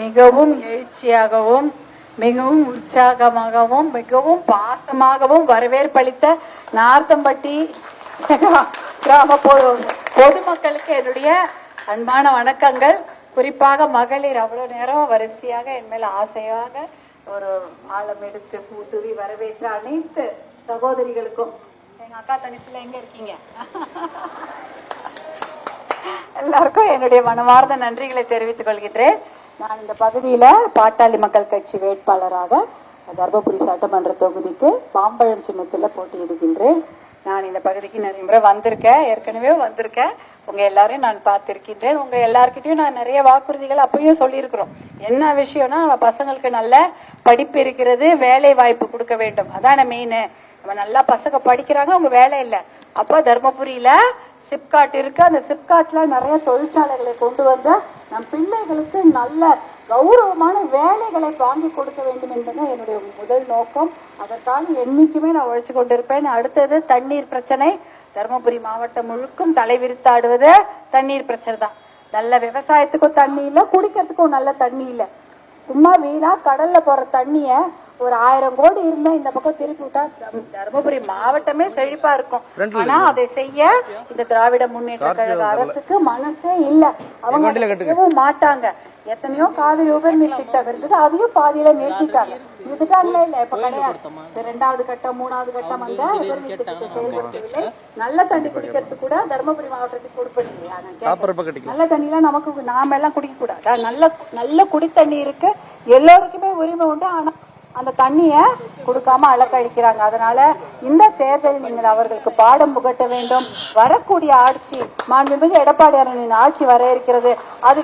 மிகவும் எழுச்சியாகவும் மிகவும் உற்சாகமாகவும் மிகவும் பாசமாகவும் வரவேற்பளித்த நார்த்தம்பட்டி கிராம பொதுமக்களுக்கு என்னுடைய அன்பான வணக்கங்கள். குறிப்பாக மகளிர் அவ்வளவு நேரம் வரிசையாக என் மேல ஆசையாக ஒரு ஆழம் எடுத்து பூத்துவி வரவேற்ற அனைத்து சகோதரிகளுக்கும், எங்க அக்கா தனிப்புல எங்க இருக்கீங்க, எல்லாருக்கும் என்னுடைய மனமார்ந்த நன்றிகளை தெரிவித்துக் கொள்கின்றேன். நான் இந்த பகுதியில பாட்டாளி மக்கள் கட்சி வேட்பாளராக தர்மபுரி சட்டமன்ற தொகுதிக்கு பாம்பழம் சின்னத்துல போட்டியிடுகின்றேன். நான் இந்த பகுதிக்கு நிறைய முறை வந்திருக்கேன், ஏற்கனவே வந்திருக்கேன். உங்க எல்லாரையும் நான் பார்த்திருக்கின்றேன். உங்க எல்லார்கிட்டையும் நான் நிறைய வாக்குறுதிகள் அப்பயும் சொல்லியிருக்கிறோம். என்ன விஷயம்னா, பசங்களுக்கு நல்ல படிப்பு இருக்கிறது, வேலை வாய்ப்பு கொடுக்க வேண்டும், அதான மெயின். நம்ம நல்லா பசங்க படிக்கிறாங்க, அவங்க வேலை இல்லை. அப்ப தர்மபுரியில சிப்காட் இருக்கு, அந்த சிப்காட்ல நிறைய தொழிற்சாலைகளை கொண்டு வந்த நம் பிள்ளைகளுக்கு நல்ல கௌரவமான வேலைகளை வாங்கி கொடுக்க வேண்டும் என்பது என்னுடைய முதல் நோக்கம். அதற்காக என்னைக்குமே நான் உழைச்சு கொண்டிருப்பேன். அடுத்தது தண்ணீர் பிரச்சனை. தர்மபுரி மாவட்டம் முழுக்கும் தலைவிரித்தாடுவது தண்ணீர் பிரச்சனை தான். நல்ல விவசாயத்துக்கும் தண்ணி இல்ல, குடிக்கிறதுக்கும் நல்ல தண்ணி இல்ல. சும்மா வீணா கடல்ல போற தண்ணிய ஒரு 1000 கோடி இருந்தா இந்த பக்கம் திருப்பி விட்டா தர்மபுரி மாவட்டமே செழிப்பா இருக்கும். ஆனா அதை செய்ய இந்த திராவிட முன்னேற்ற கழக அரசுக்கு மனசே இல்ல. அவங்க மாட்டாங்க. எத்தனையோ காவிரி உபரிநீர் திட்டம் இருந்தது, அதையும் பாதியில நிறுத்திட்டாங்க. இதுதான் இல்ல, இப்ப கிடையாது. 2வது கட்டம் 3வது கட்டம் அந்த உபரிநீர் திட்டத்தை செயல்படுத்தவில்லை. நல்ல தண்ணி குடிக்கிறதுக்கு கூட தர்மபுரி மாவட்டத்துக்கு கொடுப்பது. நல்ல தண்ணி எல்லாம் நமக்கு நாம எல்லாம் குடிக்க கூடாது. நல்ல குடித்தண்ணி இருக்கு, எல்லோருக்குமே உரிமை உண்டு. ஆனா அந்த தண்ணிய கொடுக்காம அலக்கழிக்கிறாங்க. அதனால இந்த தேர்தலில் நீங்கள் அவர்களுக்கு பாடம் புகட்ட வேண்டும். வரக்கூடிய ஆட்சி மாண்புமிகு எடப்பாடியாரின் ஆட்சி வர இருக்கிறது. அது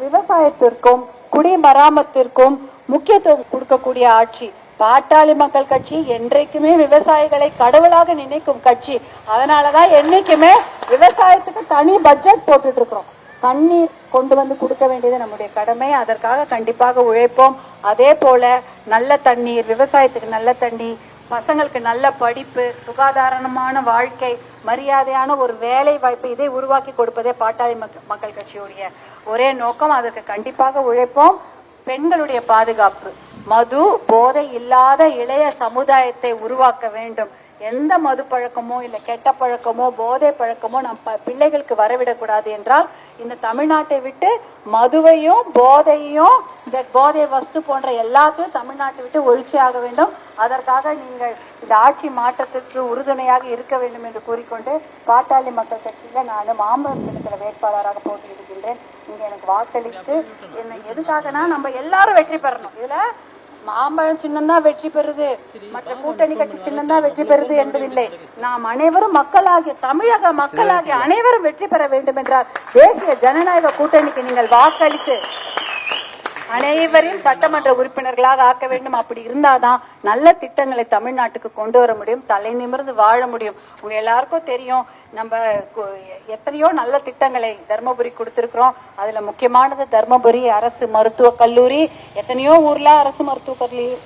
விவசாயத்திற்கும் குடிமராமத்திற்கும் முக்கியத்துவம் கொடுக்கக்கூடிய ஆட்சி. பாட்டாளி மக்கள் கட்சி என்றைக்குமே விவசாயிகளை கடவுளாக நினைக்கும் கட்சி. அதனாலதான் என்னைக்குமே விவசாயத்துக்கு தனி பட்ஜெட் போட்டுட்டு இருக்கிறோம். தண்ணீர் கொண்டு வந்து கொடுக்க வேண்டியது நம்முடைய கடமை. அதற்காக கண்டிப்பாக உழைப்போம். அதே போல நல்ல தண்ணீர், விவசாயத்துக்கு நல்ல தண்ணி, பசங்களுக்கு நல்ல படிப்பு, சுகாதாரமான வாழ்க்கை, மரியாதையான ஒரு வேலை வாய்ப்பு, இதை உருவாக்கி கொடுப்பதே பாட்டாளி மக்கள் கட்சியுடைய ஒரே நோக்கம். அதற்கு கண்டிப்பாக உழைப்போம். பெண்களுடைய பாதுகாப்பு, மது போதை இல்லாத இளைய சமுதாயத்தை உருவாக்க வேண்டும். எந்த மது பழக்கமோ இல்ல கெட்ட பழக்கமோ போதை பழக்கமோ நம்ம பிள்ளைகளுக்கு வரவிடக்கூடாது என்றால் இந்த தமிழ்நாட்டை விட்டு மதுவையும் போதையும் இந்த போதை வஸ்து போன்ற எல்லாத்தையும் தமிழ்நாட்டை விட்டு ஒழிச்சியாக வேண்டும். அதற்காக நீங்கள் இந்த ஆட்சி மாற்றத்திற்கு உறுதுணையாக இருக்க வேண்டும் என்று கூறிக்கொண்டு பாட்டாளி மக்கள் கட்சியில நான் மாம்பழம் சின்னத்துல வேட்பாளராக போட்டியிடுகின்றேன். நீங்க எனக்கு வாக்களித்து என்ன எதுக்காகனா நம்ம எல்லாரும் வெற்றி பெறணும். இதுல மாம்பழம் சின்னம் தான் வெற்றி பெறுது, மற்ற கூட்டணி கட்சி சின்னம் தான் வெற்றி பெறுது என்பதில்லை. நாம் அனைவரும் மக்களாகிய தமிழக மக்களாகிய அனைவரும் வெற்றி பெற வேண்டும் என்றால் தேசிய ஜனநாயக கூட்டணிக்கு நீங்கள் வாக்களித்து அனைவரையும் சட்டமன்ற உறுப்பினர்களாக ஆக்க வேண்டும். அப்படி இருந்தாதான் நல்ல திட்டங்களை தமிழ்நாட்டுக்கு கொண்டு வர முடியும், தலை நிமிர்ந்து வாழ முடியும். உங்க எல்லாருக்கும் தெரியும், நம்ம எத்தனையோ நல்ல திட்டங்களை தர்மபுரி கொடுத்திருக்கிறோம். அதுல முக்கியமானது தர்மபுரி அரசு மருத்துவ கல்லூரி. எத்தனையோ ஊர்ல அரசு மருத்துவ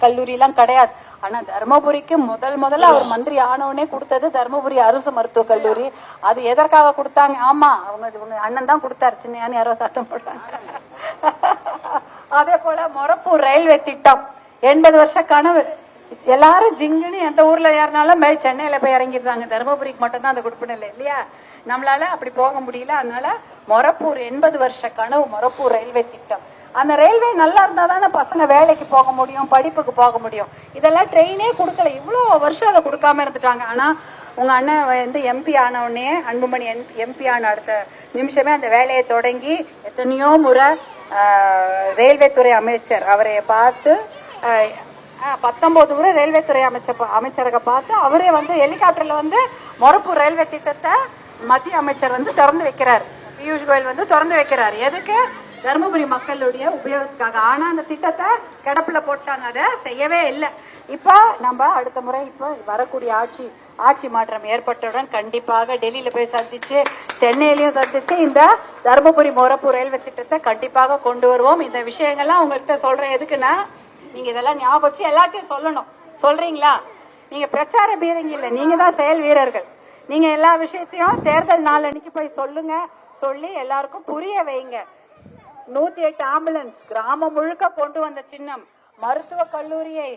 கல்லூரி எல்லாம் கிடையாது. ஆனா தர்மபுரிக்கு முதல்ல அவர் மந்திரி ஆனவனே கொடுத்தது தர்மபுரி அரசு மருத்துவ கல்லூரி. அது எதற்காக கொடுத்தாங்க? ஆமா, அவங்க அண்ணன் தான் கொடுத்தாரு, சின்ன யாரோ சட்டம் போட்டாங்க. அதே போல மொரப்பூர் ரயில்வே திட்டம் 80 வருஷ கனவு. எல்லாரும் ஜிங்குன்னு எந்த ஊர்ல ஏறினாலும் சென்னையில போய் இறங்கிடுறாங்க, தர்மபுரிக்கு மட்டும் தான் அந்த கொடுப்பினல இல்லையா? நம்மளால அப்படி போக முடியல. அதனால மொரப்பூர் 80 வருஷ கனவு மொரப்பூர் ரயில்வே திட்டம். அந்த ரயில்வே நல்லா இருந்தா தானே பசங்க வேலைக்கு போக முடியும், படிப்புக்கு போக முடியும். இதெல்லாம் ட்ரெயினே கொடுக்கல, இவ்வளவு வருஷம் அதை கொடுக்காம இருந்துட்டாங்க. ஆனா உங்க அண்ணன் வந்து எம்பி ஆன உடனே, அன்புமணி எம்பி ஆன அடுத்த நிமிஷமே அந்த வேலையை தொடங்கி எத்தனையோ முறை ரயில்வே துறை அமைச்சர் அவரை பார்த்து 19 முறை ரயில்வே துறை அமைச்சரை பார்த்து அவரே வந்து ஹெலிகாப்டர்ல வந்து மொரப்பூர் ரயில்வே திட்டத்தை மத்திய அமைச்சர் வந்து திறந்து வைக்கிறார். பியூஷ் கோயல் வந்து திறந்து வைக்கிறார். எதுக்கு? தர்மபுரி மக்களுடைய உபயோகத்துக்காக. ஆனா அந்த திட்டத்தை கிடப்புல போட்டாங்க, அதை செய்யவே இல்லை. இப்ப நம்ம அடுத்த முறை இப்ப வரக்கூடிய ஆட்சி மாற்றம் ஏற்பட்டவுடன் கண்டிப்பாக டெல்லியில போய் சந்திச்சு, சென்னையிலயும் சந்திச்சு இந்த தர்மபுரி மொரப்பூர் ரயில்வே திட்டத்தை கண்டிப்பாக கொண்டு வருவோம். இந்த விஷயங்கள்லாம் உங்ககிட்ட சொல்றேன் எதுக்குன்னா, நீங்க இதெல்லாம் ஞாபகம் வச்சு எல்லாத்தையும் சொல்லணும். சொல்றீங்களா? நீங்க பிரச்சார பீரங்கி இல்ல, நீங்க தான் செயல் வீரர்கள். நீங்க எல்லா விஷயத்தையும் தேர்தல் நாள் அன்னைக்கு போய் சொல்லுங்க, சொல்லி எல்லாருக்கும் புரிய வைங்க. 108 ஆம்புலன்ஸ் கிராமம் முழுக்க கொண்டு வந்த சின்னம், மருத்துவ கல்லூரியை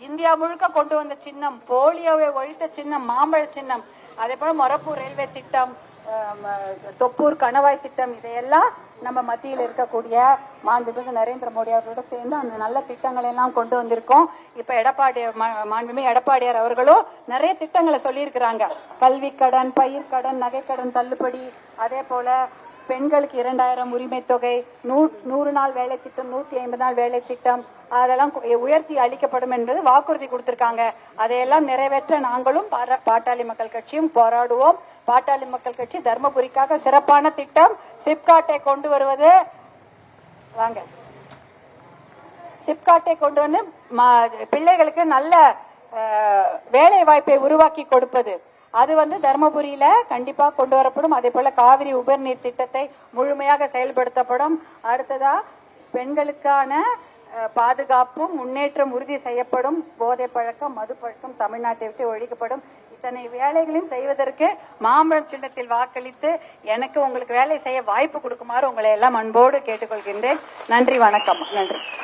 இந்தியா முழுக்க கொண்டு வந்த சின்னம், போலியோவை ஒழித்த சின்னம் மாம்பழ சின்னம், அதே போல மொரப்பூர் ரயில்வே திட்டம், தொப்பூர் கணவாய் திட்டம், இதையெல்லாம் நம்ம மத்தியில் இருக்கக்கூடிய மாண்புமிகு நரேந்திர மோடி அவர்களோட சேர்ந்து அந்த நல்ல திட்டங்களை எல்லாம் கொண்டு வந்திருக்கோம். இப்ப மாண்புமிகு எடப்பாடியார் அவர்களும் நிறைய திட்டங்களை சொல்லி இருக்கிறாங்க. கல்வி கடன், பயிர்க்கடன், நகைக்கடன் தள்ளுபடி, அதே போல பெண்களுக்கு 2000 உரிமை தொகை, 100 நாள் வேலை திட்டம், 150 நாள் வேலை திட்டம், அதெல்லாம் உயர்த்தி அளிக்கப்படும் என்பது வாக்குறுதி கொடுத்திருக்காங்க. அதையெல்லாம் நிறைவேற்ற நாங்களும் பாட்டாளி மக்கள் கட்சியும் போராடுவோம். பாட்டாளி மக்கள் கட்சி தர்மபுரிக்காக சிறப்பான திட்டம் சிப்காட்டை கொண்டு வருவது, வாங்க சிப்காட்டை கொண்டு வந்து பிள்ளைகளுக்கு நல்ல வேலை வாய்ப்பை உருவாக்கி கொடுப்பது, அது வந்து தர்மபுரியில கண்டிப்பா கொண்டு வரப்படும். அதே போல காவிரி உபர்நீர் திட்டத்தை முழுமையாக செயல்படுத்தப்படும். அடுத்ததா பெண்களுக்கான பாதுகாப்பும் முன்னேற்றம் உறுதி செய்யப்படும். போதை பழக்கம், மது பழக்கம் தமிழ்நாட்டை விட்டு ஒழிக்கப்படும். இத்தனை வேலைகளையும் செய்வதற்கு மாம்பழம் சின்னத்தில் வாக்களித்து எனக்கு உங்களுக்கு வேலை செய்ய வாய்ப்பு கொடுக்குமாறு உங்களை எல்லாம் அன்போடு கேட்டுக்கொள்கின்றேன். நன்றி, வணக்கம். நன்றி.